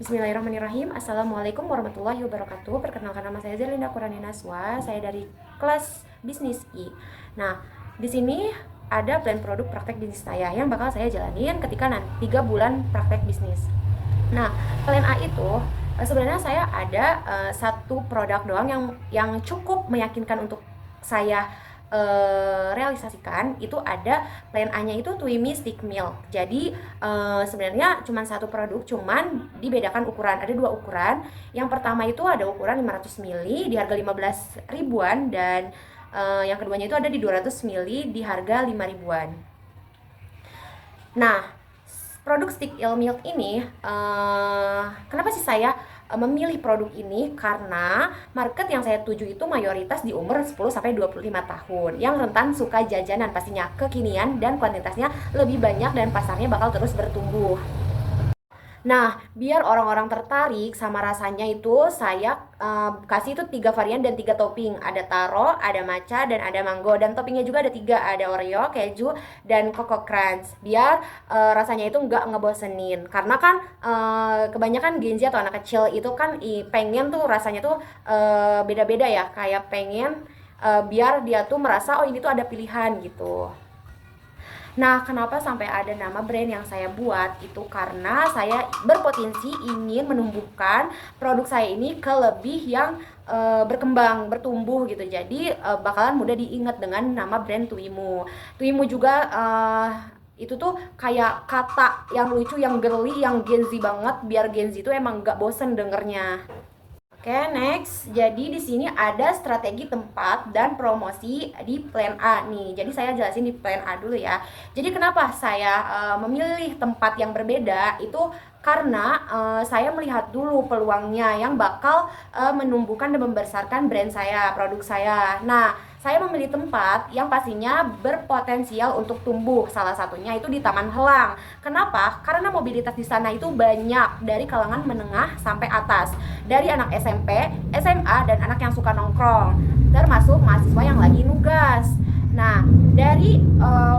Bismillahirrahmanirrahim. Assalamualaikum warahmatullahi wabarakatuh. Perkenalkan, nama saya Zerlinda Qurani Naswa. Saya dari kelas bisnis I. Nah, di sini ada plan produk praktek bisnis saya yang bakal saya jalanin ketika nanti 3 bulan praktek bisnis. Nah, plan A itu sebenarnya saya ada satu produk doang yang cukup meyakinkan untuk saya realisasikan. Itu ada plan A-nya itu Twimi Stick Milk. Jadi sebenarnya cuma satu produk, cuman dibedakan ukuran. Ada 2 ukuran. Yang pertama itu ada ukuran 500 ml di harga 15 ribuan, dan yang keduanya itu ada di 200 ml di harga 5 ribuan. Nah, produk stick milk ini, kenapa sih saya memilih produk ini? Karena market yang saya tuju itu mayoritas di umur 10-25 tahun yang rentan suka jajanan pastinya, kekinian, dan kuantitasnya lebih banyak dan pasarnya bakal terus bertumbuh. Nah, biar orang-orang tertarik sama rasanya itu saya kasih itu 3 varian dan 3 topping. Ada taro, ada matcha, dan ada mango. Dan toppingnya juga ada 3, ada Oreo, keju, dan Coco Crunch. Biar rasanya itu nggak ngebosenin. Karena kan kebanyakan Gen Z atau anak kecil itu kan pengen tuh rasanya tuh beda-beda ya. Kayak pengen biar dia tuh merasa oh ini tuh ada pilihan gitu. Nah, kenapa sampai ada nama brand yang saya buat? Itu karena saya berpotensi ingin menumbuhkan produk saya ini ke lebih yang berkembang, bertumbuh gitu. Jadi bakalan mudah diingat dengan nama brand Tuimu. Tuimu juga itu tuh kayak kata yang lucu, yang girly, yang Gen Z banget, biar Gen Z itu emang gak bosen dengernya. Oke, next. Jadi di sini ada strategi tempat dan promosi di plan A nih. Jadi saya jelasin di plan A dulu ya. Jadi kenapa saya memilih tempat yang berbeda itu karena saya melihat dulu peluangnya yang bakal menumbuhkan dan membesarkan brand saya, produk saya. Nah, saya memilih tempat yang pastinya berpotensial untuk tumbuh. Salah satunya itu di Taman Helang. Kenapa? Karena mobilitas di sana itu banyak dari kalangan menengah sampai atas. Dari anak SMP, SMA, dan anak yang suka nongkrong, termasuk mahasiswa yang lagi nugas. Nah, dari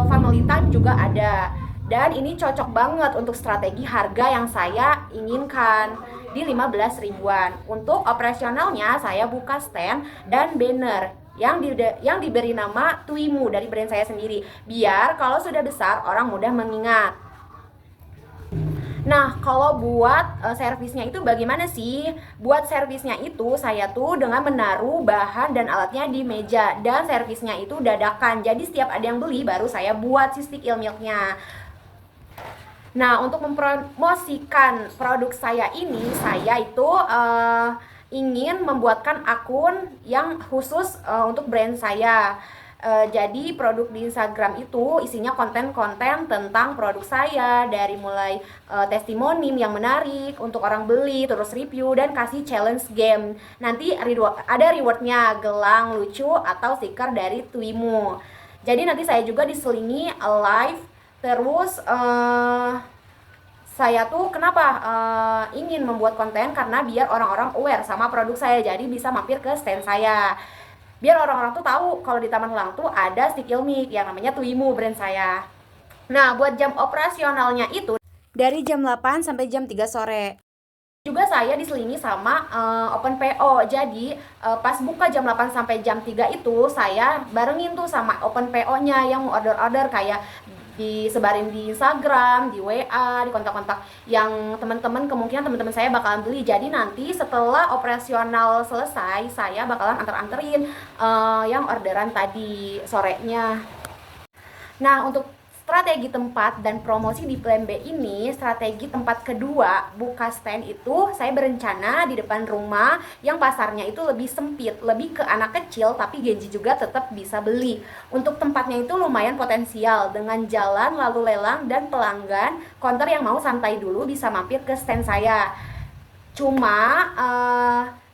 family time juga ada. Dan ini cocok banget untuk strategi harga yang saya inginkan di 15 ribuan. Untuk operasionalnya saya buka stand dan banner yang diberi nama Tuimu dari brand saya sendiri, biar kalau sudah besar orang mudah mengingat. Nah, kalau buat servisnya itu bagaimana sih? Buat servisnya itu saya tuh dengan menaruh bahan dan alatnya di meja, dan servisnya itu dadakan. Jadi setiap ada yang beli baru saya buat si stick milknya. Nah, untuk mempromosikan produk saya ini, saya itu ingin membuatkan akun yang khusus untuk brand saya. Jadi produk di Instagram itu isinya konten-konten tentang produk saya, dari mulai testimoni yang menarik untuk orang beli, terus review, dan kasih challenge game. Nanti ada rewardnya, gelang lucu atau stiker dari Twimu. Jadi nanti saya juga diselingi live. Terus saya tuh kenapa ingin membuat konten, karena biar orang-orang aware sama produk saya, jadi bisa mampir ke stand saya. Biar orang-orang tuh tahu kalau di Taman Helang tuh ada stick milk yang namanya Twimu brand saya. Nah, buat jam operasionalnya itu dari jam 8 sampai jam 3 sore. Juga saya diselingi sama open PO. Jadi pas buka jam 8 sampai jam 3 itu saya barengin tuh sama open PO-nya yang mau order-order, kayak disebarin di Instagram, di WA, di kontak-kontak yang teman-teman, kemungkinan teman-teman saya bakalan beli. Jadi nanti setelah operasional selesai, saya bakalan anterin yang orderan tadi sorenya. Nah, untuk strategi tempat dan promosi di plan B ini, strategi tempat kedua buka stand itu saya berencana di depan rumah yang pasarnya itu lebih sempit, lebih ke anak kecil, tapi Genji juga tetap bisa beli. Untuk tempatnya itu lumayan potensial dengan jalan lalu lelang dan pelanggan counter yang mau santai dulu bisa mampir ke stand saya. Cuma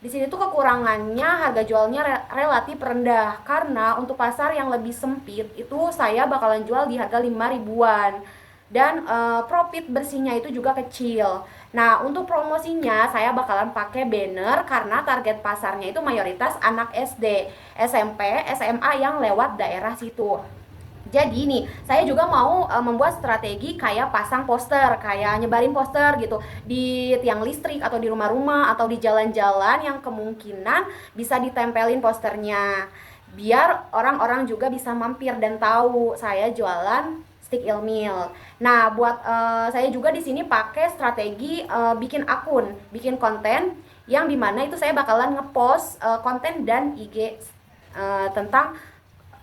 di sini tuh kekurangannya harga jualnya relatif rendah, karena untuk pasar yang lebih sempit itu saya bakalan jual di harga 5 ribuan, dan profit bersihnya itu juga kecil. Nah, untuk promosinya saya bakalan pakai banner karena target pasarnya itu mayoritas anak SD, SMP, SMA yang lewat daerah situ. Jadi nih, saya juga mau membuat strategi kayak pasang poster, kayak nyebarin poster gitu di tiang listrik atau di rumah-rumah atau di jalan-jalan yang kemungkinan bisa ditempelin posternya. Biar orang-orang juga bisa mampir dan tahu saya jualan stick ilmil. Nah, buat saya juga di sini pakai strategi bikin akun, bikin konten yang dimana itu saya bakalan ngepost konten dan IG tentang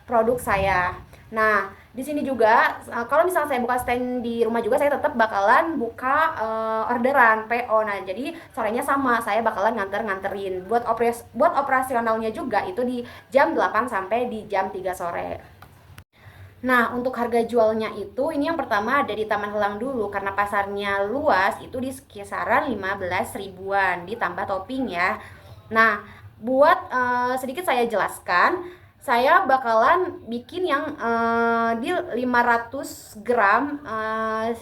produk saya. Nah, di sini juga kalau misalnya saya buka stand di rumah juga saya tetap bakalan buka orderan PO. Nah, jadi sorenya sama, saya bakalan nganterin. Buat operasionalnya juga itu di jam 8 sampai di jam 3 sore. Nah, untuk harga jualnya itu ini yang pertama ada di Taman Helang dulu karena pasarnya luas itu di kisaran 15 ribuan ditambah topping ya. Nah, buat sedikit saya jelaskan, saya bakalan bikin yang di 500 gram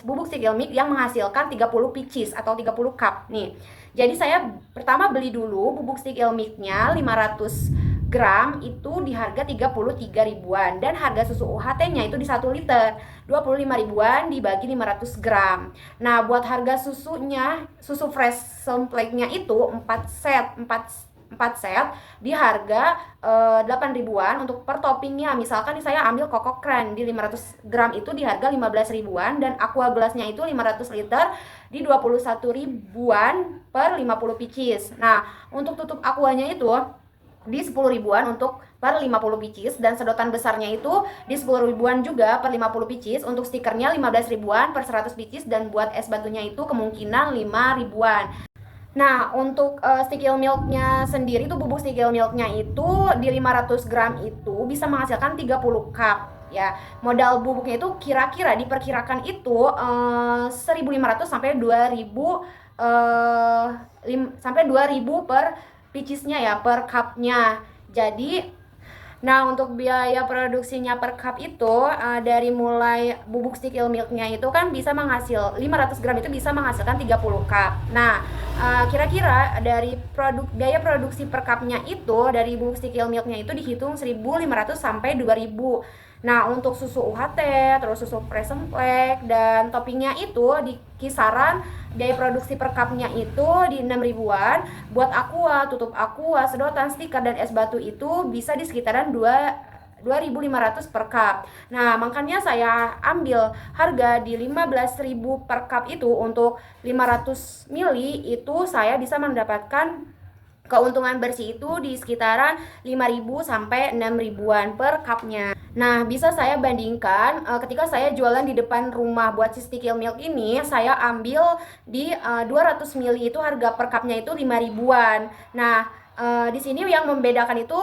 bubuk stick milk yang menghasilkan 30 pieces atau 30 cup nih. Jadi saya pertama beli dulu bubuk stick milknya 500 gram itu di harga 33 ribuan dan harga susu UHT-nya itu di 1 liter 25 ribuan dibagi 500 gram. Nah, buat harga susunya, susu fresh sempleknya itu 4 set di harga 8 ribuan untuk per toppingnya. Misalkan saya ambil Coco Crunch di 500 gram itu di harga 15 ribuan dan Aqua gelasnya itu 500 liter di 21 ribuan per 50 pieces. Nah, untuk tutup aquanya itu di 10 ribuan untuk per 50 pieces dan sedotan besarnya itu di 10 ribuan juga per 50 pieces. Untuk stikernya 15 ribuan per 100 pieces dan buat es batunya itu kemungkinan 5 ribuan. Nah, untuk stick milknya sendiri tuh bubuk stick milknya itu di 500 gram itu bisa menghasilkan 30 cup ya. Modal bubuknya itu kira-kira diperkirakan itu 1.500 sampai 2.000 sampai 2.000 per picisnya ya, per cupnya. Jadi nah, untuk biaya produksinya per cup itu dari mulai bubuk stick milknya itu kan bisa 500 gram itu bisa menghasilkan 30 cup. Nah, kira-kira dari biaya produksi per cupnya itu dari bubuk stick milknya itu dihitung 1.500 sampai 2.000. Nah, untuk susu UHT, terus susu fresh semplek dan toppingnya itu di kisaran biaya produksi per cupnya itu di 6 ribuan. Buat aqua, tutup aqua, sedotan, stiker dan es batu itu bisa di sekitaran 2.500 per cup. Nah, makanya saya ambil harga di 15.000 per cup itu untuk 500 mili itu saya bisa mendapatkan keuntungan bersih itu di sekitaran 5.000 sampai 6 ribuan per cupnya. Nah, bisa saya bandingkan ketika saya jualan di depan rumah buat si stick milk ini, saya ambil di 200 mili itu harga per cupnya itu 5 ribuan. Nah, di sini yang membedakan itu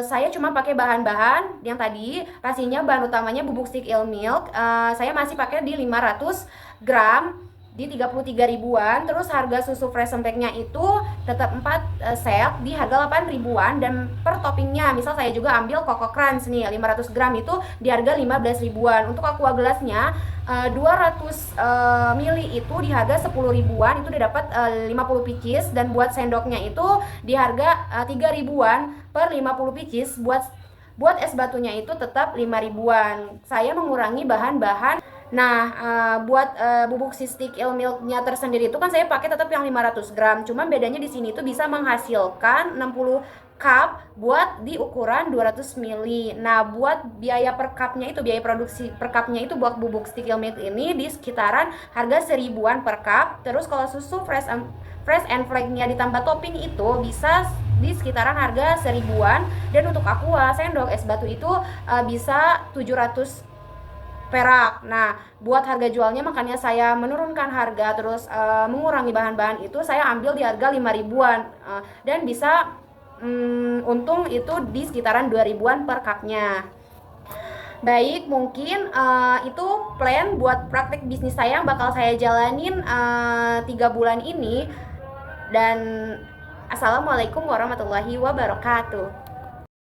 saya cuma pakai bahan-bahan yang tadi pastinya bahan utamanya bubuk stick milk. Saya masih pakai di 500 gram di 33 ribuan. Terus harga susu fresh sempeknya itu tetap 4 set di harga 8 ribuan dan per toppingnya misal saya juga ambil Coco Crunch nih 500 gram itu di harga 15 ribuan. Untuk aqua gelasnya 200 mili itu di harga 10 ribuan itu udah dapat 50 pieces dan buat sendoknya itu di harga 3 ribuan per 50 pieces. Buat es batunya itu tetap 5 ribuan. Saya mengurangi bahan-bahan. Nah, buat bubuk si stick milknya tersendiri itu kan saya pakai tetap yang 500 gram. Cuma bedanya di sini itu bisa menghasilkan 60 cup buat di ukuran 200 mili. Nah, buat biaya per cupnya itu, biaya produksi per cupnya itu buat bubuk stick milk ini di sekitaran harga 1.000-an per cup. Terus kalau susu fresh and flake-nya ditambah topping itu bisa di sekitaran harga 1.000-an. Dan untuk aqua, sendok, es batu itu bisa 700 perak. Nah, buat harga jualnya makanya saya menurunkan harga terus mengurangi bahan-bahan itu saya ambil di harga 5 ribuan dan bisa untung itu di sekitaran 2 ribuan per cupnya. Baik, mungkin itu plan buat praktek bisnis saya yang bakal saya jalanin 3 bulan ini. Dan assalamualaikum warahmatullahi wabarakatuh.